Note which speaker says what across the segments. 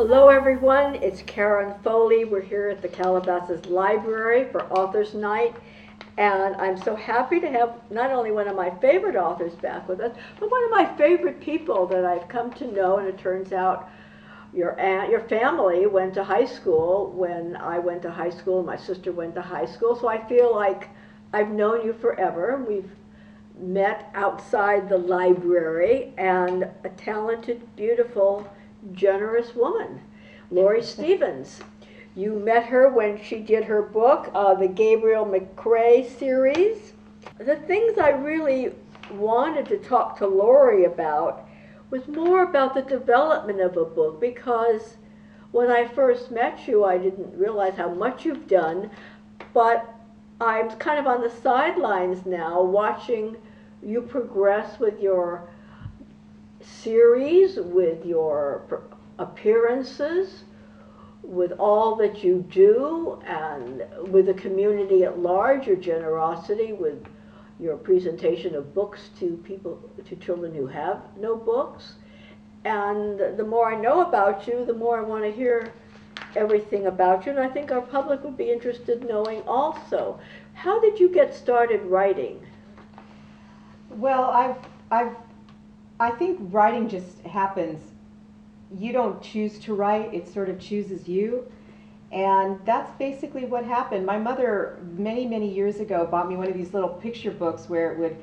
Speaker 1: Hello everyone, it's Karen Foley. We're here at the Calabasas Library for Authors Night, and I'm so happy to have not only one of my favorite authors back with us, but one of my favorite people that I've come to know. And it turns out your family went to high school when I went to high school, my sister went to high school, so I feel like I've known you forever. We've met outside the library, and a talented, beautiful, generous woman, Laurie Stevens. You met her when she did her book, the Gabriel McCrae series. The things I really wanted to talk to Laurie about was more about the development of a book, because when I first met you, I didn't realize how much you've done, but I'm kind of on the sidelines now watching you progress with your series, with your appearances, with all that you do, and with the community at large, your generosity with your presentation of books to people, to children who have no books. And the more I know about you, the more I want to hear everything about you, and I think our public would be interested in knowing also. How did you get started writing?
Speaker 2: Well, I think writing just happens. You don't choose to write, it sort of chooses you. And that's basically what happened. My mother, many, many years ago, bought me one of these little picture books where it would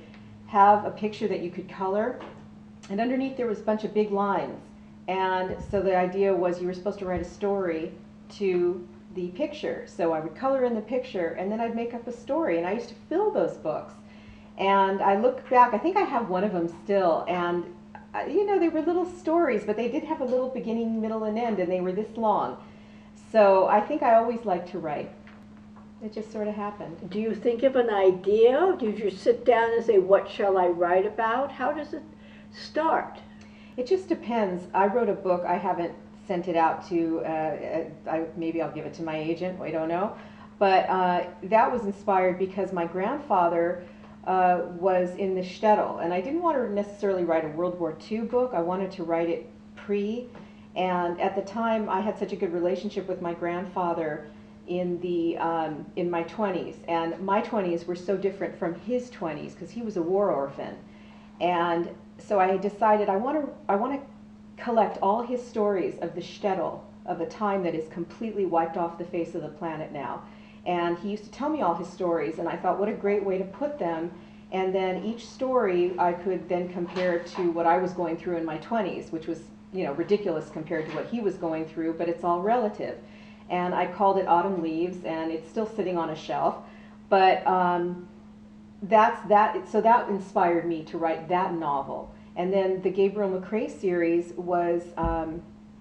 Speaker 2: have a picture that you could color, and underneath there was a bunch of big lines. And so the idea was you were supposed to write a story to the picture. So I would color in the picture, and then I'd make up a story, and I used to fill those books. And I look back, I think I have one of them still, and you know, they were little stories, but they did have a little beginning, middle, and end, and they were this long. So I think I always liked to write. It just sort of happened.
Speaker 1: Do you think of an idea? Do you just sit down and say, what shall I write about? How does it start?
Speaker 2: It just depends. I wrote a book, I haven't sent it out to, maybe I'll give it to my agent, I don't know. But that was inspired because my grandfather was in the shtetl, and I didn't want to necessarily write a World War II book. I wanted to write it pre, and at the time I had such a good relationship with my grandfather in my 20s, and my 20s were so different from his 20s because he was a war orphan. And so I decided I want to collect all his stories of the shtetl, of a time that is completely wiped off the face of the planet now. And he used to tell me all his stories, and I thought, what a great way to put them. And then each story I could then compare to what I was going through in my 20s, which was, you know, ridiculous compared to what he was going through, but it's all relative. And I called it Autumn Leaves, and it's still sitting on a shelf. But so that inspired me to write that novel. And then the Gabriel McCrae series was,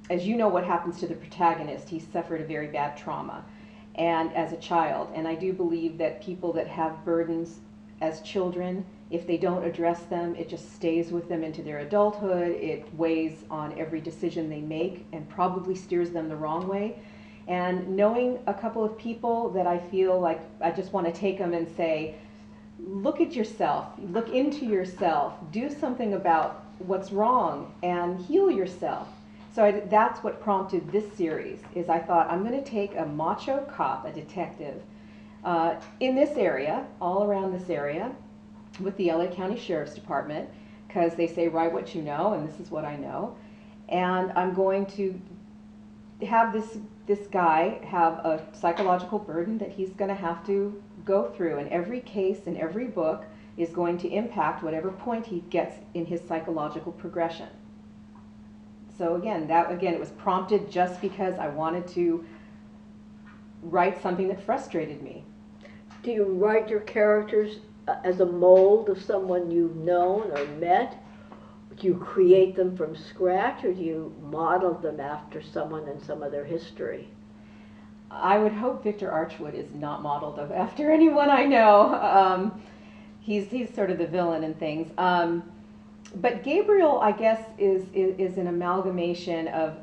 Speaker 2: as you know what happens to the protagonist, he suffered a very bad trauma. And as a child, and I do believe that people that have burdens as children, if they don't address them, it just stays with them into their adulthood. It weighs on every decision they make and probably steers them the wrong way. And knowing a couple of people that I feel like I just want to take them and say, look at yourself, look into yourself, do something about what's wrong and heal yourself. So that's what prompted this series, is I thought I'm going to take a macho cop, a detective, in this area, all around this area, with the LA County Sheriff's Department, because they say write what you know, and this is what I know. And I'm going to have this guy have a psychological burden that he's going to have to go through, and every case and every book is going to impact whatever point he gets in his psychological progression. So again, it was prompted just because I wanted to write something that frustrated me.
Speaker 1: Do you write your characters as a mold of someone you've known or met? Do you create them from scratch, or do you model them after someone and some of their history?
Speaker 2: I would hope Victor Archwood is not modeled after anyone I know. He's sort of the villain in things. But Gabriel, I guess, is an amalgamation of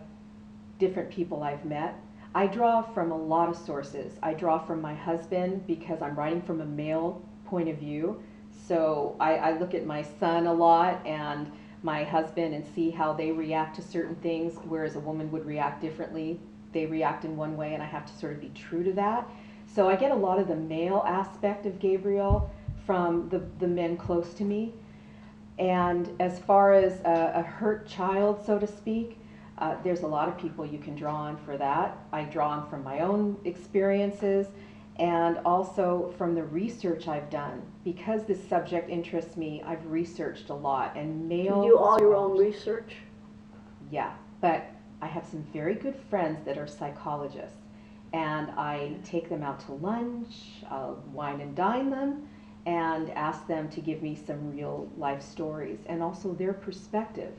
Speaker 2: different people I've met. I draw from a lot of sources. I draw from my husband because I'm writing from a male point of view. So I look at my son a lot, and my husband and see how they react to certain things, whereas a woman would react differently. They react in one way, and I have to sort of be true to that. So I get a lot of the male aspect of Gabriel from the men close to me. And as far as a hurt child, so to speak, there's a lot of people you can draw on for that. I draw on from my own experiences and also from the research I've done. Because this subject interests me, I've researched a lot. And male.
Speaker 1: You do all your own research?
Speaker 2: Yeah, but I have some very good friends that are psychologists. And I take them out to lunch, I'll wine and dine them, and ask them to give me some real life stories and also their perspective,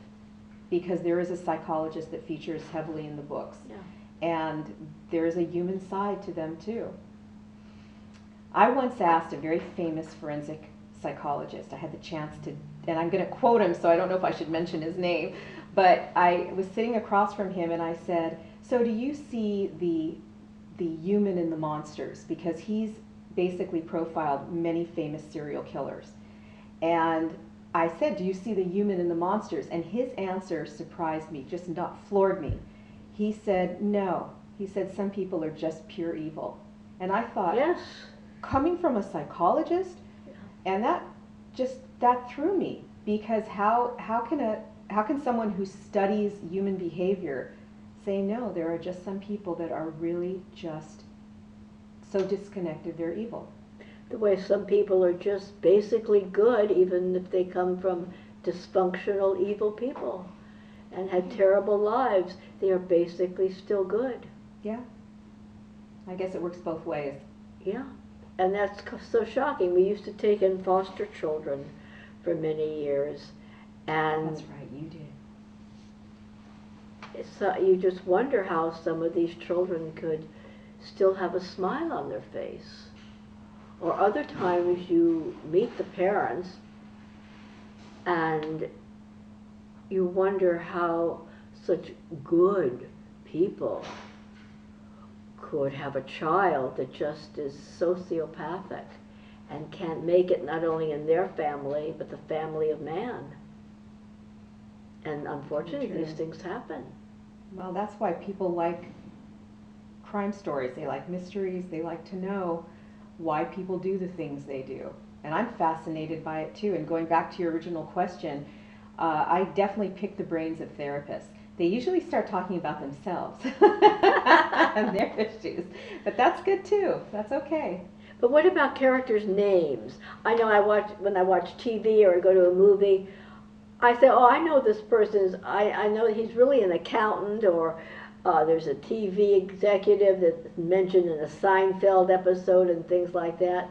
Speaker 2: because there is a psychologist that features heavily in the books.
Speaker 1: Yeah.
Speaker 2: And there is a human side to them too. I once asked a very famous forensic psychologist, I had the chance to, and I'm going to quote him, so I don't know if I should mention his name, but I was sitting across from him and I said, so do you see the human in the monsters? Because he's basically profiled many famous serial killers. And I said, do you see the human in the monsters? And his answer surprised me, just not floored me. He said, no. He said, some people are just pure evil. And I thought,
Speaker 1: yes,
Speaker 2: coming from a psychologist, and that threw me, because how can someone who studies human behavior say, no, there are just some people that are really just so disconnected they're evil?
Speaker 1: the way some people are just basically good, even if they come from dysfunctional, evil people and had terrible lives, they are basically still good.
Speaker 2: Yeah. I guess it works both ways.
Speaker 1: Yeah, and that's so shocking. We used to take in foster children for many years, and
Speaker 2: That's right, you did.
Speaker 1: you just wonder how some of these children could still have a smile on their face. Or other times you meet the parents and you wonder how such good people could have a child that just is sociopathic and can't make it not only in their family but the family of man. And unfortunately, these things happen.
Speaker 2: Well, that's why people like crime stories. They like mysteries. They like to know why people do the things they do. And I'm fascinated by it too. And going back to your original question, I definitely pick the brains of therapists. They usually start talking about themselves and their issues. But that's good too. That's okay.
Speaker 1: But what about characters' names? I know when I watch TV or go to a movie, I say, oh, I know this person. I know he's really an accountant, or there's a TV executive that's mentioned in a Seinfeld episode and things like that.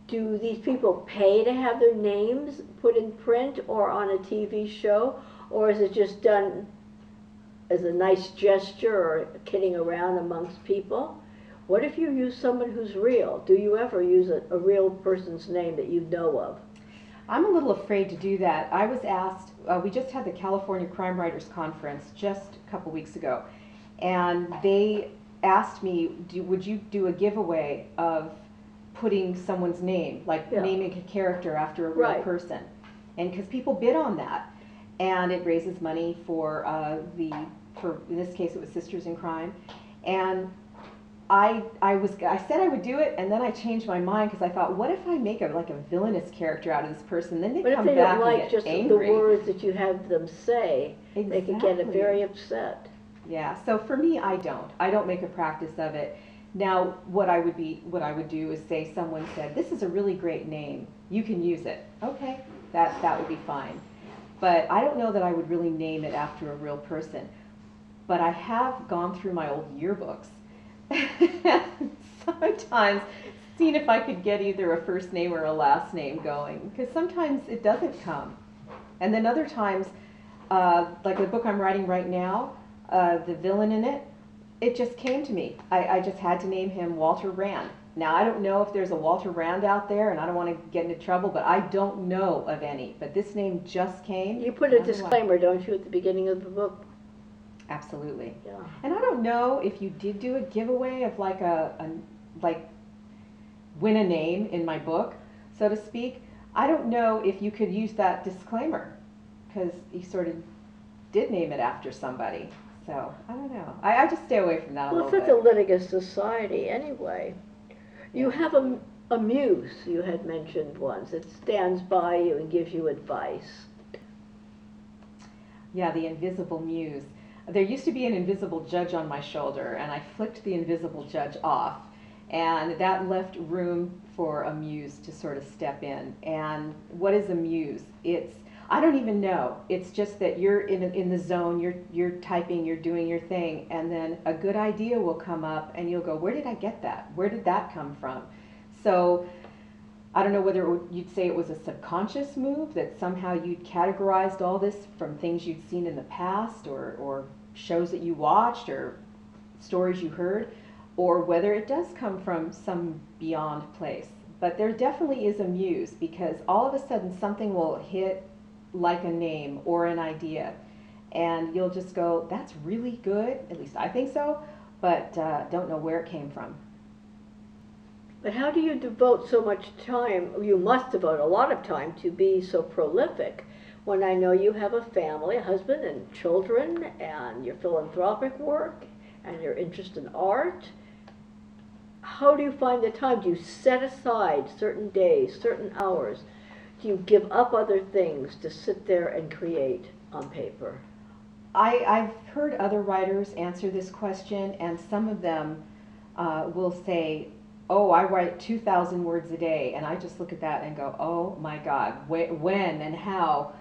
Speaker 1: Do these people pay to have their names put in print or on a TV show? Or is it just done as a nice gesture or kidding around amongst people? What if you use someone who's real? Do you ever use a real person's name that you know of?
Speaker 2: I'm a little afraid to do that. I was asked, we just had the California Crime Writers Conference just a couple weeks ago, and they asked me, would you do a giveaway of putting someone's name, like naming a character after a real person? And because people bid on that, and it raises money for in this case it was Sisters in Crime, and I said I would do it, and then I changed my mind because I thought, what if I make a villainous character out of this person? Then they come back and get angry.
Speaker 1: But if they don't like just the words that you have them say, they could get very upset.
Speaker 2: Yeah. So for me, I don't make a practice of it. Now, what I would do is say someone said, this is a really great name. You can use it. Okay, that would be fine. But I don't know that I would really name it after a real person. But I have gone through my old yearbooks. Sometimes seeing if I could get either a first name or a last name going, because sometimes it doesn't come. And then other times, like the book I'm writing right now, the villain in it, it just came to me. I just had to name him Walter Rand. Now, I don't know if there's a Walter Rand out there, and I don't want to get into trouble, but I don't know of any. But this name just came.
Speaker 1: You put a disclaimer, don't you, at the beginning of the book?
Speaker 2: Absolutely.
Speaker 1: Yeah.
Speaker 2: And I don't know if you did do a giveaway of like win a name in my book, so to speak. I don't know if you could use that disclaimer. because he sort of did name it after somebody. So, I don't know. I just stay away from that a
Speaker 1: Well, it's
Speaker 2: little
Speaker 1: such a
Speaker 2: bit.
Speaker 1: litigious society anyway. You have a muse, you had mentioned once, that stands by you and gives you advice.
Speaker 2: Yeah, the Invisible Muse. There used to be an invisible judge on my shoulder, and I flicked the invisible judge off, and that left room for a muse to sort of step in. And what is a muse? I don't even know. It's just that you're in the zone, you're typing, you're doing your thing, and then a good idea will come up, and you'll go, where did I get that? Where did that come from? So I don't know whether you'd say it was a subconscious move, that somehow you'd categorized all this from things you'd seen in the past, or shows that you watched, or stories you heard, or whether it does come from some beyond place. But there definitely is a muse, because all of a sudden something will hit like a name or an idea, and you'll just go, that's really good, at least I think so, but don't know where it came from.
Speaker 1: But how do you devote so much time? You must devote a lot of time to be so prolific when I know you have a family, a husband and children, and your philanthropic work and your interest in art. How do you find the time? Do you set aside certain days, certain hours? Do you give up other things to sit there and create on paper?
Speaker 2: I've heard other writers answer this question, and some of them will say, oh, I write 2,000 words a day, and I just look at that and go, oh my God, when and how?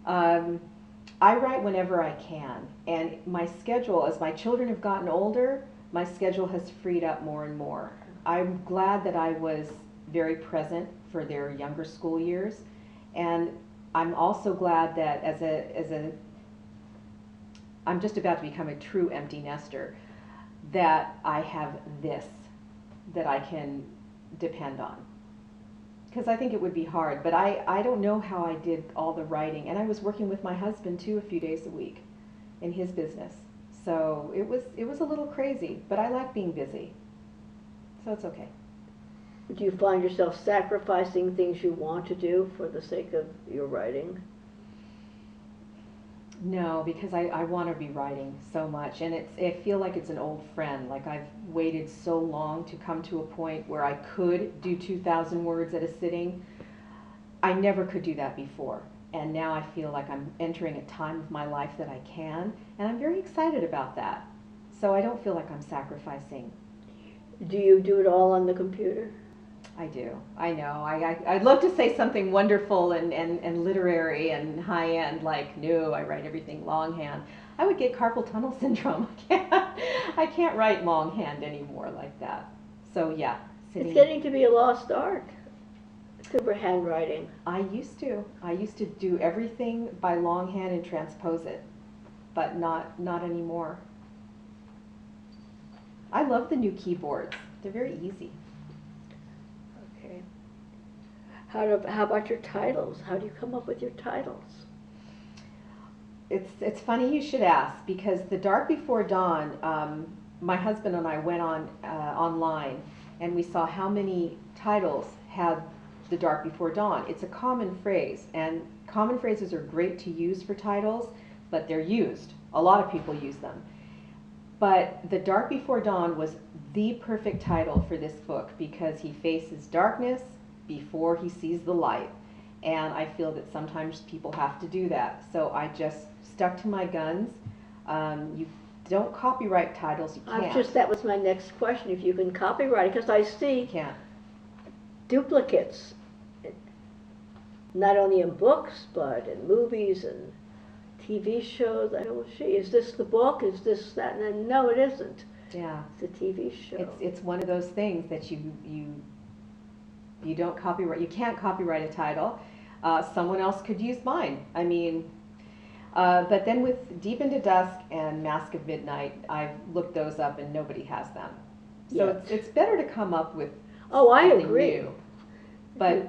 Speaker 2: I write whenever I can, and my schedule, as my children have gotten older, my schedule has freed up more and more. I'm glad that I was very present for their younger school years, and I'm also glad that I'm just about to become a true empty nester, that I have this that I can depend on. Because I think it would be hard, but I don't know how I did all the writing, and I was working with my husband too a few days a week in his business. So it was a little crazy, but I like being busy. So it's okay.
Speaker 1: Do you find yourself sacrificing things you want to do for the sake of your writing?
Speaker 2: No, because I want to be writing so much, and I feel like it's an old friend. Like I've waited so long to come to a point where I could do 2,000 words at a sitting. I never could do that before, and now I feel like I'm entering a time of my life that I can, and I'm very excited about that. So I don't feel like I'm sacrificing.
Speaker 1: Do you do it all on the computer?
Speaker 2: I do. I know. I'd love to say something wonderful and literary and high-end, like, no, I write everything longhand. I would get carpal tunnel syndrome. I can't write longhand anymore like that. So, yeah.
Speaker 1: It's getting to be a lost art, super handwriting.
Speaker 2: I used to. I used to do everything by longhand and transpose it, but not anymore. I love the new keyboards. They're very easy.
Speaker 1: Okay. How about your titles? How do you come up with your titles?
Speaker 2: It's funny you should ask, because The Dark Before Dawn, my husband and I went online, and we saw how many titles had The Dark Before Dawn. It's a common phrase, and common phrases are great to use for titles, but they're used. A lot of people use them. But The Dark Before Dawn was the perfect title for this book, because he faces darkness before he sees the light. And I feel that sometimes people have to do that. So I just stuck to my guns. You don't copyright titles, you can't.
Speaker 1: That was my next question, if you can copyright, because I see
Speaker 2: You can't.
Speaker 1: duplicates, not only in books, but in movies and TV shows. I go, gee, is this the book? Is this that? And then, no, it isn't.
Speaker 2: Yeah.
Speaker 1: It's a TV show.
Speaker 2: It's one of those things that you don't copyright. You can't copyright a title. Someone else could use mine. I mean, but then with Deep into Dusk and Mask of Midnight, I've looked those up and nobody has them. So it's better to come up with something new. But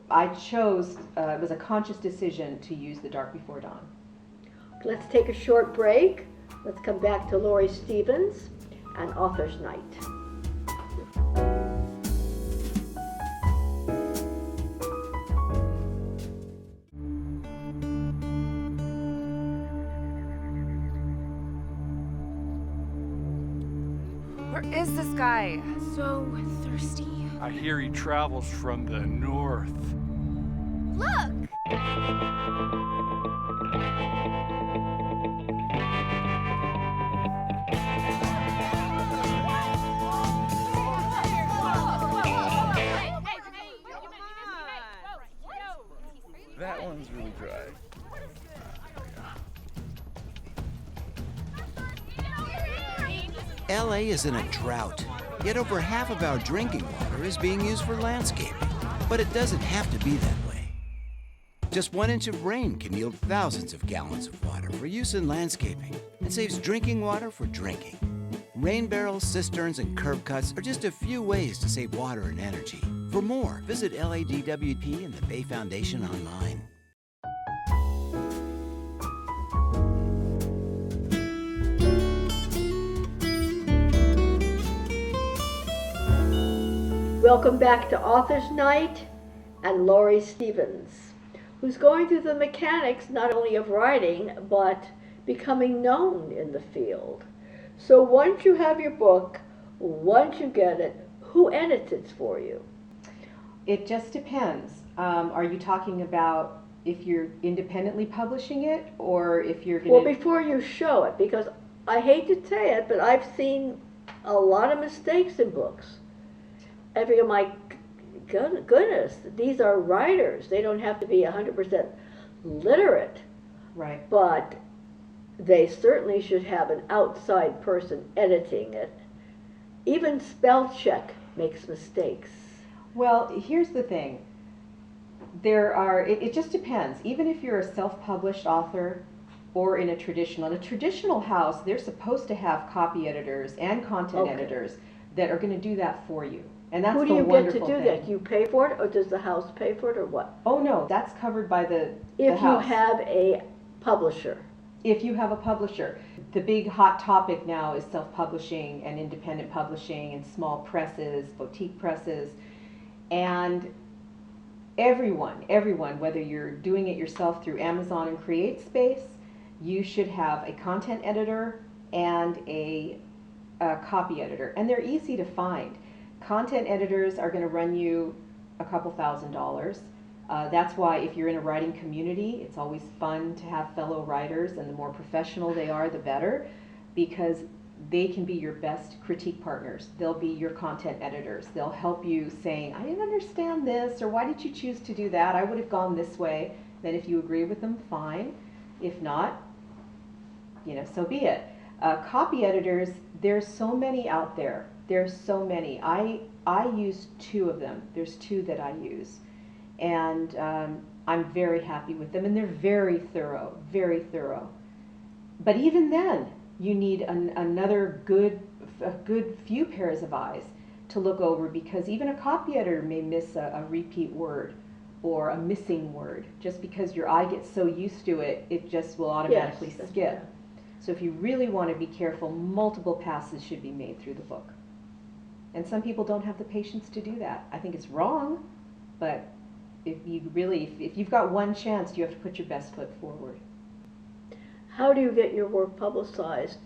Speaker 2: I chose, it was a conscious decision to use The Dark Before Dawn.
Speaker 1: Let's take a short break. Let's come back to Laurie Stevens and Author's Night.
Speaker 3: Where is this guy? So thirsty.
Speaker 4: I hear he travels from the north.
Speaker 3: Look!
Speaker 5: That one's really dry.
Speaker 6: LA is in a drought, yet over half of our drinking water is being used for landscaping. But it doesn't have to be that way. Just 1 inch of rain can yield thousands of gallons of water for use in landscaping and saves drinking water for drinking. Rain barrels, cisterns, and curb cuts are just a few ways to save water and energy. For more, visit LADWP and the Bay Foundation online.
Speaker 1: Welcome back to Author's Night and Laurie Stevens, who's going through the mechanics not only of writing, but becoming known in the field. So once you have your book, once you get it, who edits it for you?
Speaker 2: It just depends. Are you talking about if you're independently publishing it, or if you're going to...
Speaker 1: Well, before you show it, because I hate to say it, but I've seen a lot of mistakes in books. I figure, my goodness, these are writers. They don't have to be 100% literate.
Speaker 2: Right.
Speaker 1: But they certainly should have an outside person editing it. Even spell check makes mistakes.
Speaker 2: Well, here's the thing. It just depends. Even if you're a self-published author or in a traditional house, they're supposed to have copy editors and content editors that are going to do that for you. And that's
Speaker 1: Who do you get to do that? Do you pay for it, or does the house pay for it, or what?
Speaker 2: Oh no, that's covered by the
Speaker 1: If
Speaker 2: house.
Speaker 1: you have a publisher.
Speaker 2: If you have a publisher. The big hot topic now is self-publishing and independent publishing and small presses, boutique presses. And everyone, whether you're doing it yourself through Amazon and CreateSpace, you should have a content editor and a copy editor. And they're easy to find. Content editors are going to run you a couple $1,000s. That's why if you're in a writing community, it's always fun to have fellow writers, and the more professional they are, the better, because they can be your best critique partners. They'll be your content editors. They'll help you saying, I didn't understand this, or why did you choose to do that? I would have gone this way. Then if you agree with them, fine. If not, so be it. Copy editors, there's so many out there. There's so many. I use 2 of them. There's 2 that I use. And I'm very happy with them. And they're very thorough, very thorough. But even then, you need a good few pairs of eyes to look over, because even a copy editor may miss a repeat word or a missing word. Just because your eye gets so used to it, it just will automatically skip. So if you really want to be careful, multiple passes should be made through the book. And some people don't have the patience to do that. I think it's wrong, but if you've got one chance, you have to put your best foot forward.
Speaker 1: How do you get your work publicized?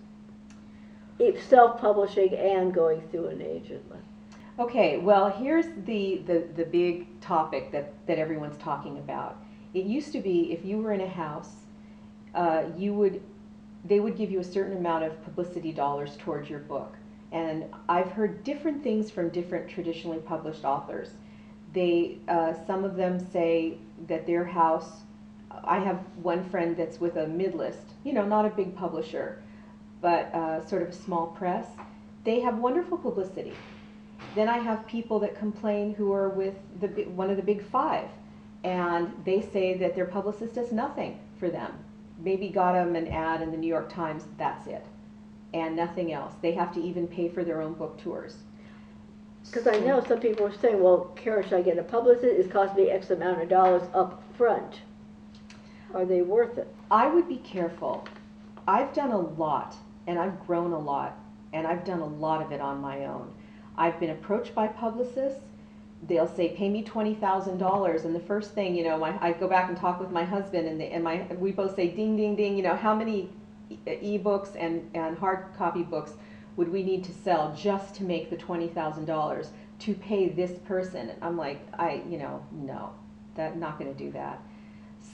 Speaker 1: If self-publishing and going through an agent.
Speaker 2: Okay, well, here's the big topic that everyone's talking about. It used to be, if you were in a house, they would give you a certain amount of publicity dollars towards your book. And I've heard different things from different traditionally published authors. Some of them say that their house, I have one friend that's with a mid-list, not a big publisher, but sort of a small press. They have wonderful publicity. Then I have people that complain who are with one of the big 5, and they say that their publicist does nothing for them. Maybe got them an ad in the New York Times, that's it, and nothing else. They have to even pay for their own book tours.
Speaker 1: Because I know some people are saying, well, Karen, should I get a publicist? It's cost me X amount of dollars up front. Are they worth it?
Speaker 2: I would be careful. I've done a lot, and I've grown a lot, and I've done a lot of it on my own. I've been approached by publicists. They'll say, pay me $20,000, and the first thing, I go back and talk with my husband, and we both say, ding, ding, ding, how many e-books and hard copy books would we need to sell just to make the $20,000 to pay this person? And I'm like, no, that's not going to do that.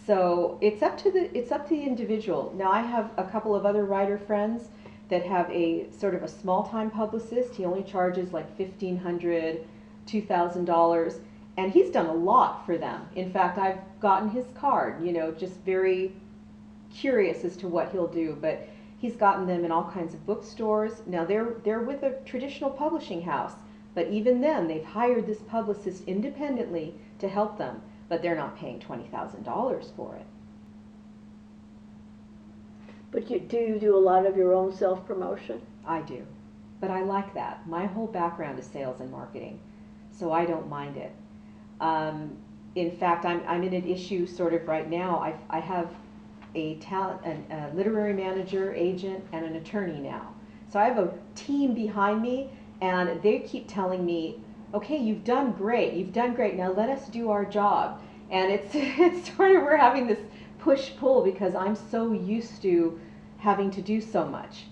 Speaker 2: So it's up to the individual. Now I have a couple of other writer friends that have a sort of a small-time publicist. He only charges like $1,500, $2,000, and he's done a lot for them. In fact, I've gotten his card, just very curious as to what he'll do, but he's gotten them in all kinds of bookstores. Now they're with a traditional publishing house, but even then they've hired this publicist independently to help them, but they're not paying $20,000 for it.
Speaker 1: But do you do a lot of your own self-promotion?
Speaker 2: I do, but I like that. My whole background is sales and marketing, so I don't mind it. In fact, I'm in an issue sort of right now. I have a literary manager, agent, and an attorney now. So I have a team behind me, and they keep telling me, okay, you've done great, now let us do our job. And it's sort of, we're having this push-pull because I'm so used to having to do so much.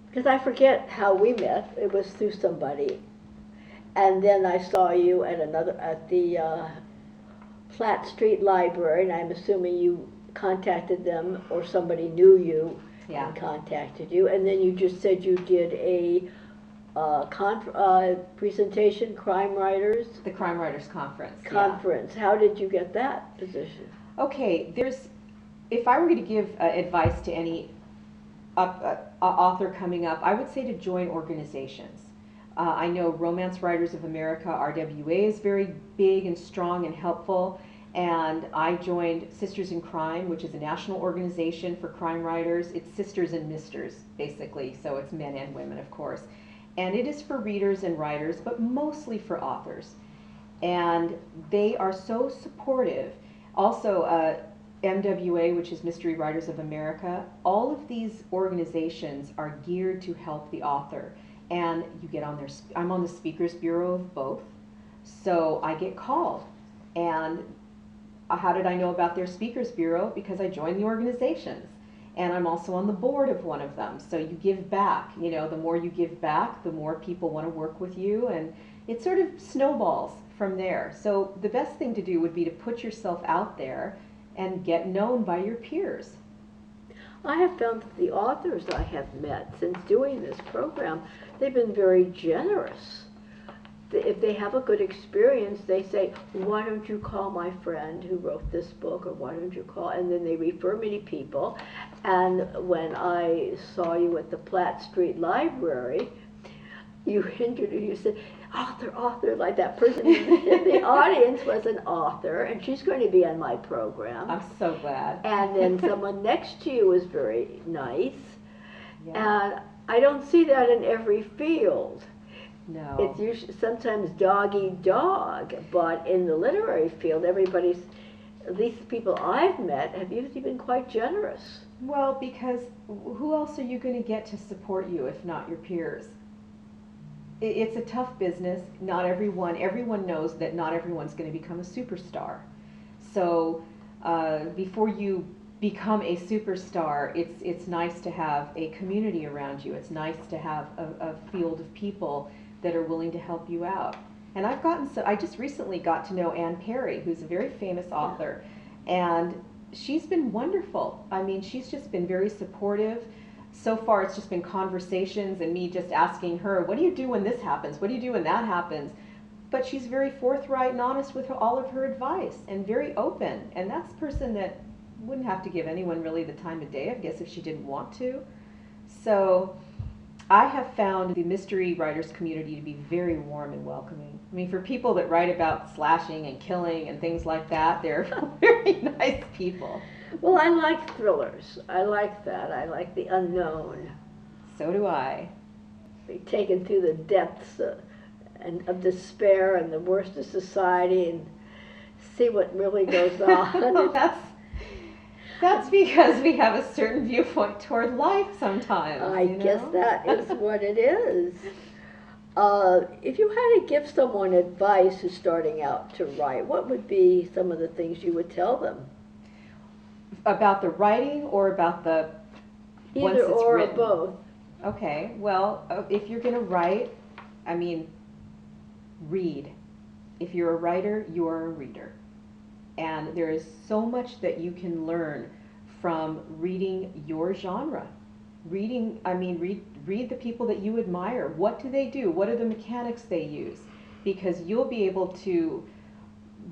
Speaker 1: Because I forget how we met. It was through somebody. And then I saw you at the Platt Street Library, and I'm assuming you contacted them or somebody knew you and contacted you. And then you just said you did a presentation, Crime Writers?
Speaker 2: The Crime Writers Conference.
Speaker 1: Conference. Yeah. How did you get that position?
Speaker 2: Okay, if I were going to give advice to any author coming up, I would say to join organizations. I know Romance Writers of America, RWA, is very big and strong and helpful, and I joined Sisters in Crime, which is a national organization for crime writers. It's sisters and misters, basically, so it's men and women, of course. And it is for readers and writers, but mostly for authors. And they are so supportive. Also, MWA, which is Mystery Writers of America, all of these organizations are geared to help the author. And you get on I'm on the Speakers Bureau of both, so I get called. And how did I know about their Speakers Bureau? Because I joined the organizations. And I'm also on the board of one of them. So you give back. The more you give back, the more people want to work with you. And it sort of snowballs from there. So the best thing to do would be to put yourself out there and get known by your peers.
Speaker 1: I have found that the authors I have met since doing this program, they've been very generous. If they have a good experience, they say, why don't you call my friend who wrote this book, or why don't you call, and then they refer me to people. And when I saw you at the Platt Street Library, you said, author, like that person in the audience was an author, and she's going to be on my program.
Speaker 2: I'm so glad.
Speaker 1: And then someone next to you was very nice.
Speaker 2: Yeah.
Speaker 1: And I don't see that in every field.
Speaker 2: No.
Speaker 1: It's usually sometimes dog-eat-dog, but in the literary field, at least the people I've met, have usually been quite generous.
Speaker 2: Well, because who else are you going to get to support you if not your peers? It's a tough business. Not everyone knows that not everyone's going to become a superstar. So before you become a superstar, it's nice to have a community around you. It's nice to have a field of people that are willing to help you out. And I just recently got to know Anne Perry, who's a very famous author, and she's been wonderful. I mean, she's just been very supportive. So far, it's just been conversations and me just asking her, what do you do when this happens? What do you do when that happens? But she's very forthright and honest with all of her advice and very open. And that's a person that wouldn't have to give anyone really the time of day, I guess, if she didn't want to. So I have found the mystery writers community to be very warm and welcoming. I mean, for people that write about slashing and killing and things like that, they're very nice people.
Speaker 1: Well, I like thrillers. I like that. I like the unknown.
Speaker 2: So do I.
Speaker 1: Be taken through the depths of despair and the worst of society and see what really goes on.
Speaker 2: That's because we have a certain viewpoint toward life sometimes.
Speaker 1: I guess that is what it is. If you had to give someone advice who's starting out to write, what would be some of the things you would tell them?
Speaker 2: About the writing or about the once
Speaker 1: Either
Speaker 2: it's
Speaker 1: or
Speaker 2: written?
Speaker 1: both.
Speaker 2: Okay, well, if you're going to write, I mean, read. If you're a writer, you are a reader. And there is so much that you can learn from reading your genre. Read the people that you admire. What do they do? What are the mechanics they use? Because you'll be able to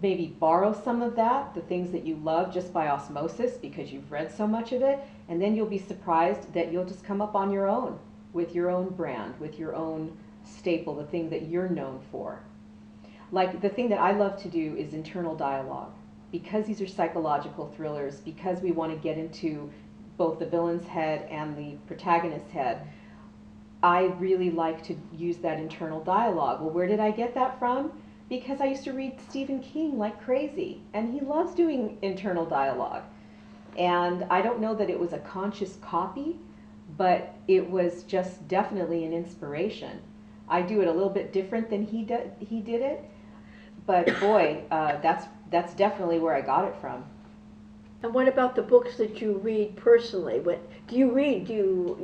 Speaker 2: maybe borrow some of that, the things that you love, just by osmosis because you've read so much of it, and then you'll be surprised that you'll just come up on your own with your own brand, with your own staple, the thing that you're known for. Like the thing that I love to do is internal dialogue. Because these are psychological thrillers, because we want to get into both the villain's head and the protagonist's head, I really like to use that internal dialogue. Well, where did I get that from? Because I used to read Stephen King like crazy, and he loves doing internal dialogue. And I don't know that it was a conscious copy, but it was just definitely an inspiration. I do it a little bit different than he did it, but boy, that's definitely where I got it from.
Speaker 1: And what about the books that you read personally? Do you read? Do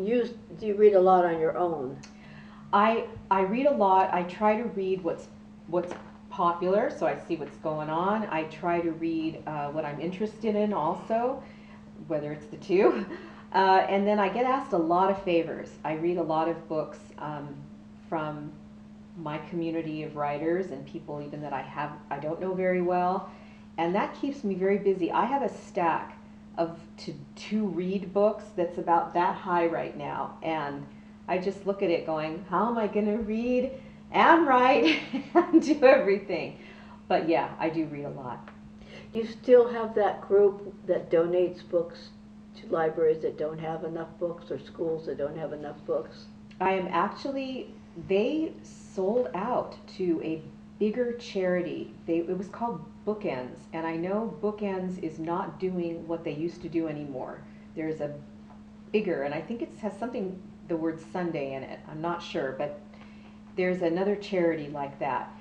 Speaker 1: you read a lot on your own?
Speaker 2: I read a lot. I try to read what's popular, so I see what's going on. I try to read what I'm interested in also, whether it's the two. And then I get asked a lot of favors. I read a lot of books from my community of writers and people even that I don't know very well. And that keeps me very busy. I have a stack of to read books that's about that high right now. And I just look at it going, how am I going to read and write and do everything? But yeah, I do read a lot.
Speaker 1: You still have that group that donates books to libraries that don't have enough books or schools that don't have enough books?
Speaker 2: I am actually, they sold out to a bigger charity. It was called Bookends, and I know Bookends is not doing what they used to do anymore. There's a bigger, and I think it has something, the word Sunday in it, I'm not sure, but there's another charity like that.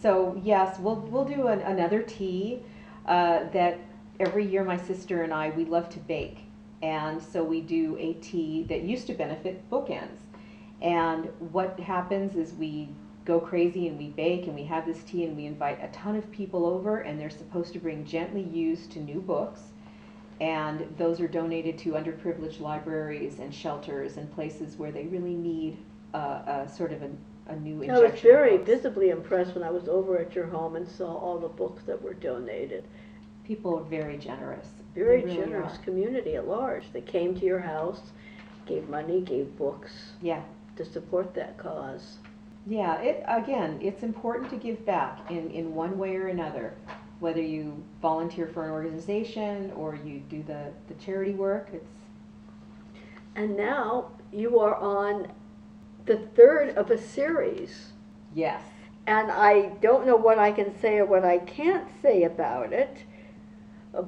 Speaker 2: So yes, we'll do another tea that every year my sister and I, we love to bake. And so we do a tea that used to benefit Bookends. And what happens is we go crazy and we bake and we have this tea and we invite a ton of people over, and they're supposed to bring gently used to new books. And those are donated to underprivileged libraries and shelters and places where they really need a sort of a new injection.
Speaker 1: I was very
Speaker 2: of books.
Speaker 1: visibly impressed when I was over at your home and saw all the books that were donated.
Speaker 2: People are very generous.
Speaker 1: Very
Speaker 2: They really
Speaker 1: generous
Speaker 2: are.
Speaker 1: community at large. They came to your house, gave money, gave books
Speaker 2: Yeah.
Speaker 1: to support that cause.
Speaker 2: Yeah, it's important to give back in one way or another, whether you volunteer for an organization or you do the charity work.
Speaker 1: And now you are on the third of a series.
Speaker 2: Yes.
Speaker 1: And I don't know what I can say or what I can't say about it,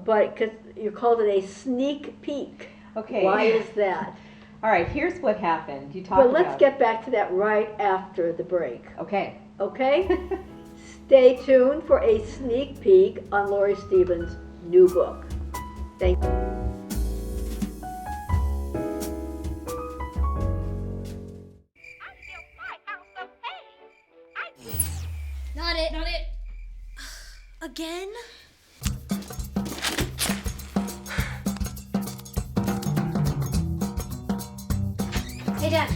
Speaker 1: but because you called it a sneak peek.
Speaker 2: Okay.
Speaker 1: Why is that?
Speaker 2: All right, here's what happened. You talked
Speaker 1: But
Speaker 2: about...
Speaker 1: let's get back to that right after the break.
Speaker 2: Okay.
Speaker 1: Okay? Stay tuned for a sneak peek on Laurie Stevens' new book. Thank you.
Speaker 3: Not it. Not it. Again? Hey, Dad.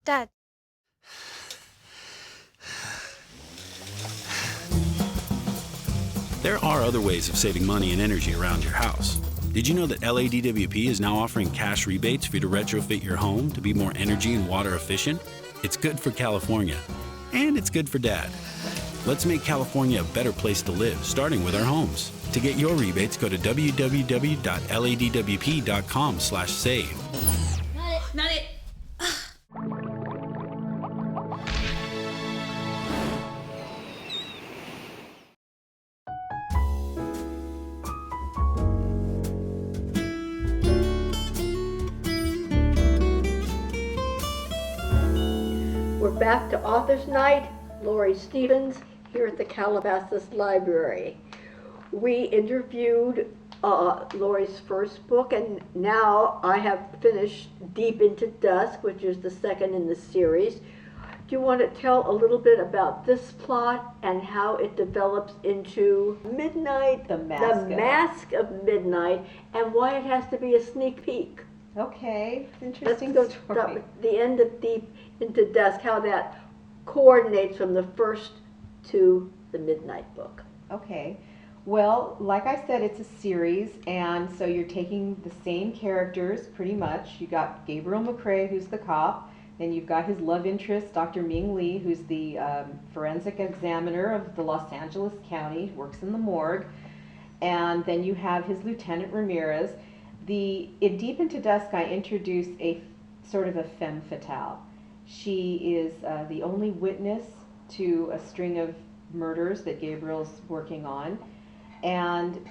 Speaker 3: Dad.
Speaker 7: There are other ways of saving money and energy around your house. Did you know that LADWP is now offering cash rebates for you to retrofit your home to be more energy and water efficient? It's good for California, and it's good for Dad. Let's make California a better place to live, starting with our homes. To get your rebates, go to www.ladwp.com/save.
Speaker 3: Not it. Not it.
Speaker 1: We're back to Author's Night Laurie Stevens here at the Calabasas Library. We interviewed Laurie's first book, and now I have finished Deep into Dusk, which is the second in the series. Do you want to tell a little bit about this plot and how it develops into Midnight,
Speaker 2: The
Speaker 1: Mask of Midnight, and why it has to be a sneak peek?
Speaker 2: Okay, it's
Speaker 1: Let's
Speaker 2: interesting
Speaker 1: go
Speaker 2: story.
Speaker 1: start with the end of Deep into Dusk, how that coordinates from the first to the Midnight book.
Speaker 2: Okay. Well, like I said, it's a series, and so you're taking the same characters pretty much. You got Gabriel McCrae, who's the cop, then you've got his love interest, Dr. Ming Lee, who's the forensic examiner of the Los Angeles County, works in the morgue, and then you have his Lieutenant Ramirez. In Deep into Dusk, I introduce a sort of a femme fatale. She is the only witness to a string of murders that Gabriel's working on, and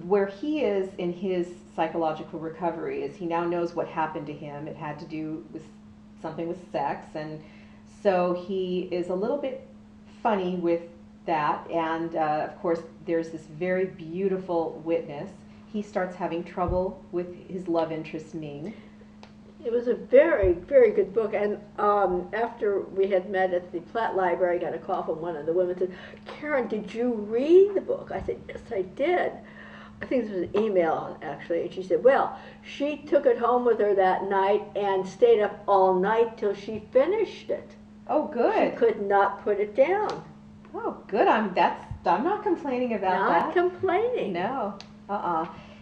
Speaker 2: where he is in his psychological recovery is he now knows what happened to him. It had to do with something with sex, and so he is a little bit funny with that, and of course there's this very beautiful witness. He starts having trouble with his love interest Ming.
Speaker 1: It was a very, very good book, and after we had met at the Platt Library, I got a call from one of the women and said, "Karen, did you read the book?" I said, "Yes, I did." I think this was an email, actually, and she said, well, she took it home with her that night and stayed up all night till she finished it.
Speaker 2: Oh, good.
Speaker 1: She could not put it down.
Speaker 2: Oh, good. I'm not complaining about that.
Speaker 1: Not complaining.
Speaker 2: No.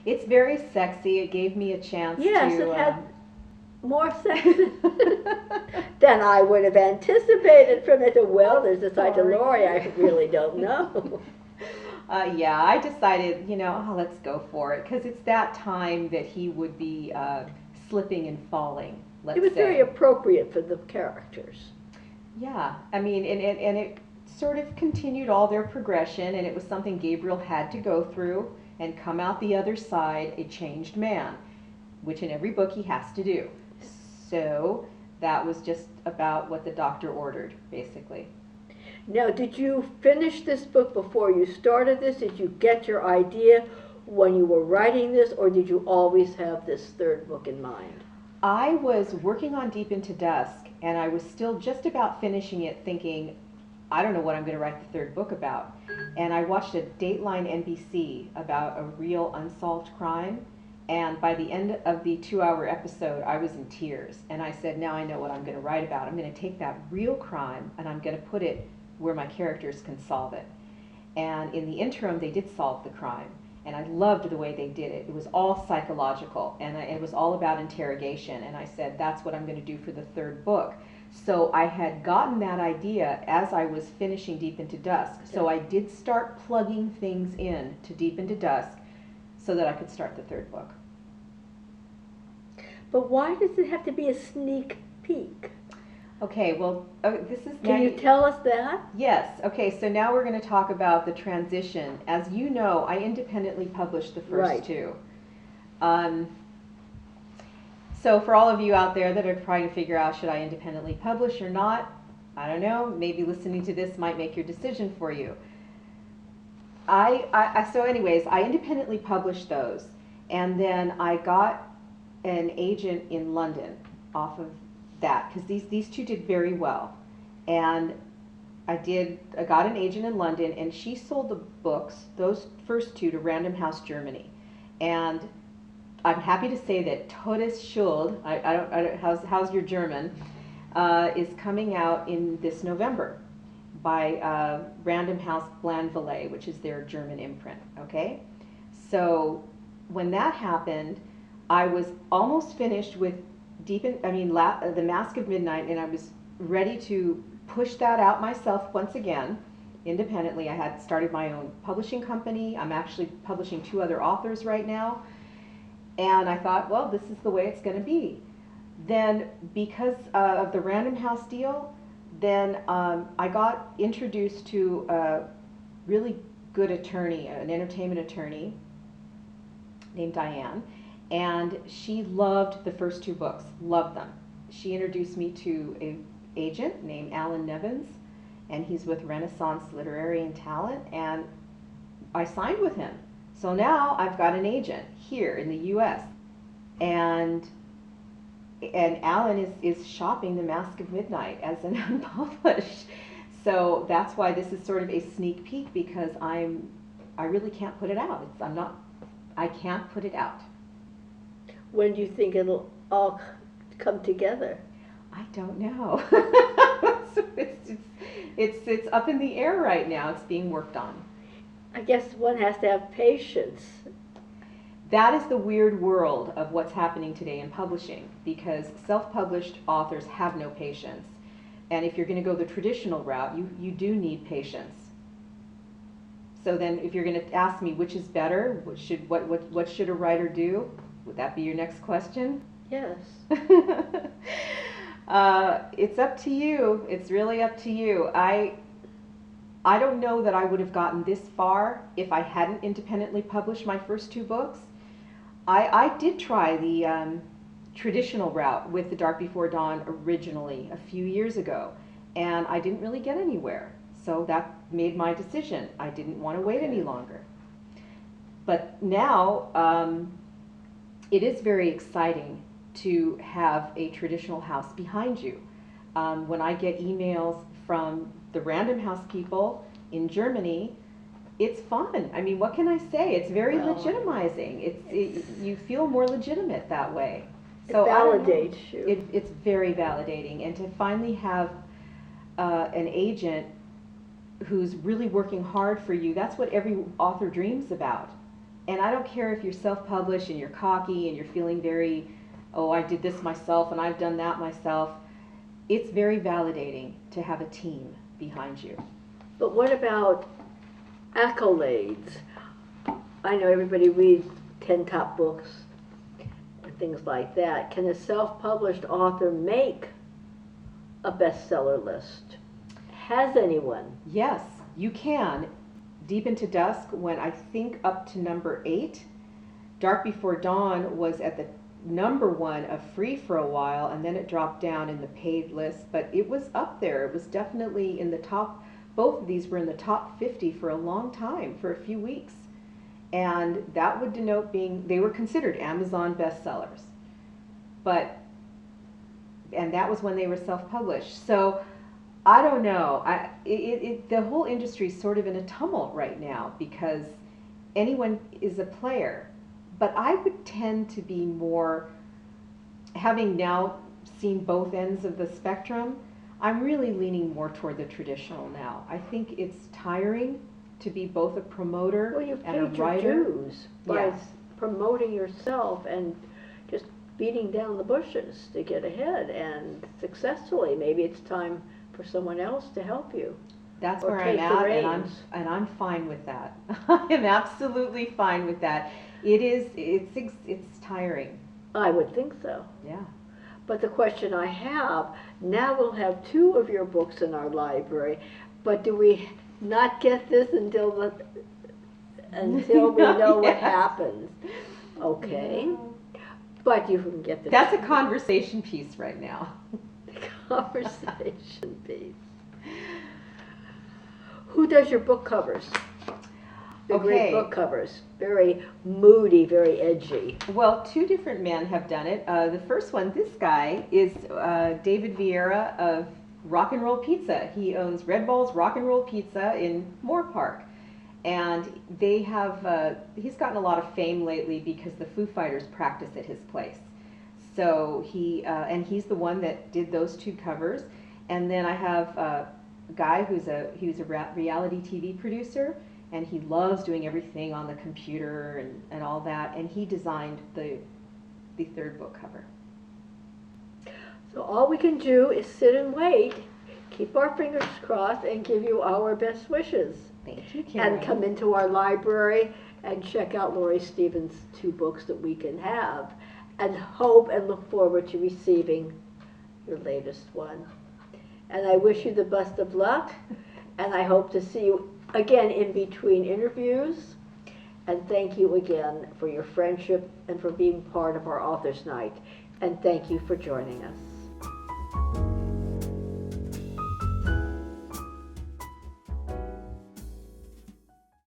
Speaker 2: It's very sexy. It gave me a chance
Speaker 1: Yes,
Speaker 2: to...
Speaker 1: it had more sex than I would have anticipated from it. Well, there's a side to Laurie I really don't know.
Speaker 2: Yeah, I decided, let's go for it, because it's that time that he would be slipping and falling, let's say.
Speaker 1: It was very appropriate for the characters.
Speaker 2: Yeah, I mean, and it sort of continued all their progression, and it was something Gabriel had to go through and come out the other side a changed man, which in every book he has to do. So that was just about what the doctor ordered, basically.
Speaker 1: Now, did you finish this book before you started this? Did you get your idea when you were writing this, or did you always have this third book in mind?
Speaker 2: I was working on Deep into Dusk, and I was still just about finishing it thinking, I don't know what I'm going to write the third book about. And I watched a Dateline NBC about a real unsolved crime, and by the end of the 2-hour episode, I was in tears. And I said, now I know what I'm going to write about. I'm going to take that real crime, and I'm going to put it where my characters can solve it. And in the interim, they did solve the crime. And I loved the way they did it. It was all psychological, and it was all about interrogation. And I said, that's what I'm going to do for the third book. So I had gotten that idea as I was finishing Deep into Dusk. So I did start plugging things in to Deep into Dusk so that I could start the third book.
Speaker 1: But why does it have to be a sneak peek?
Speaker 2: Okay, well, this is...
Speaker 1: Can you tell us that?
Speaker 2: Yes. Okay, so now we're going to talk about the transition. As you know, I independently published the first two. So for all of you out there that are trying to figure out, should I independently publish or not? I don't know. Maybe listening to this might make your decision for you. So anyways, I independently published those. And then I got an agent in London off of that, because these two did very well. And I got an agent in London, and she sold the books, those first two, to Random House Germany. And I'm happy to say that Todesschuld, how's your German, is coming out in this November by Random House Blandvalet, which is their German imprint, okay? So when that happened, I was almost finished with The Mask of Midnight, and I was ready to push that out myself once again, independently. I had started my own publishing company. I'm actually publishing 2 other authors right now. And I thought, well, this is the way it's going to be. Then, because of the Random House deal, then I got introduced to a really good attorney, an entertainment attorney named Diane. And she loved the first 2 books, loved them. She introduced me to an agent named Alan Nevins, and he's with Renaissance Literary and Talent, and I signed with him. So now I've got an agent here in the U.S. and Alan is shopping The Mask of Midnight as an unpublished. So that's why this is sort of a sneak peek, because I really can't put it out. I can't put it out.
Speaker 1: When do you think it'll all come together?
Speaker 2: I don't know. It's up in the air right now. It's being worked on.
Speaker 1: I guess one has to have patience.
Speaker 2: That is the weird world of what's happening today in publishing, because self-published authors have no patience. And if you're going to go the traditional route, you do need patience. So then if you're going to ask me which is better, what should a writer do? Would that be your next question?
Speaker 1: Yes.
Speaker 2: It's up to you. It's really up to you. I don't know that I would have gotten this far if I hadn't independently published my first 2 books. I did try the traditional route with The Dark Before Dawn originally a few years ago, and I didn't really get anywhere. So that made my decision. I didn't want to wait any longer. But now it is very exciting to have a traditional house behind you. When I get emails from the Random House people in Germany, it's fun. I mean, what can I say? It's very legitimizing. You feel more legitimate that way. So
Speaker 1: it validates you.
Speaker 2: It's very validating. And to finally have an agent who's really working hard for you, that's what every author dreams about. And I don't care if you're self-published and you're cocky and you're feeling very, oh, I did this myself and I've done that myself. It's very validating to have a team behind you.
Speaker 1: But what about accolades? I know everybody reads 10 top books and things like that. Can a self-published author make a bestseller list? Has anyone?
Speaker 2: Yes, you can. Deep into Dusk went, I think, up to number 8. Dark Before Dawn was at the number 1 of free for a while, and then it dropped down in the paid list, but it was up there. It was definitely in the top. Both of these were in the top 50 for a long time, for a few weeks. And that would denote they were considered Amazon bestsellers. And that was when they were self-published. So I don't know. The whole industry is sort of in a tumult right now because anyone is a player. But I would tend to be more, having now seen both ends of the spectrum, I'm really leaning more toward the traditional now. I think it's tiring to be both a promoter and a writer.
Speaker 1: Well, you've paid your dues by promoting yourself and just beating down the bushes to get ahead and successfully. Maybe it's time for someone else to help you.
Speaker 2: That's where I'm at, and I'm fine with that. I am absolutely fine with that. It's tiring.
Speaker 1: I would think so.
Speaker 2: Yeah.
Speaker 1: But the question I have, now we'll have 2 of your books in our library, but do we not get this until we know what happens? Okay. But you can get this.
Speaker 2: That's a conversation piece right now.
Speaker 1: Conversation piece. Who does your book covers? The great book covers. Very moody, very edgy.
Speaker 2: Well, 2 different men have done it. The first one, this guy, is David Vieira of Rock and Roll Pizza. He owns Red Ball's Rock and Roll Pizza in Moore Park. And they have, he's gotten a lot of fame lately because the Foo Fighters practice at his place. So and he's the one that did those 2 covers. And then I have a guy he was a reality TV producer, and he loves doing everything on the computer and all that, and he designed the 3rd book cover.
Speaker 1: So all we can do is sit and wait, keep our fingers crossed, and give you our best wishes.
Speaker 2: Thank you, Karen.
Speaker 1: And come into our library and check out Laurie Stevens' 2 books that we can have, and hope and look forward to receiving your latest one. And I wish you the best of luck, and I hope to see you again in between interviews. And thank you again for your friendship and for being part of our Authors Night. And thank you for joining us.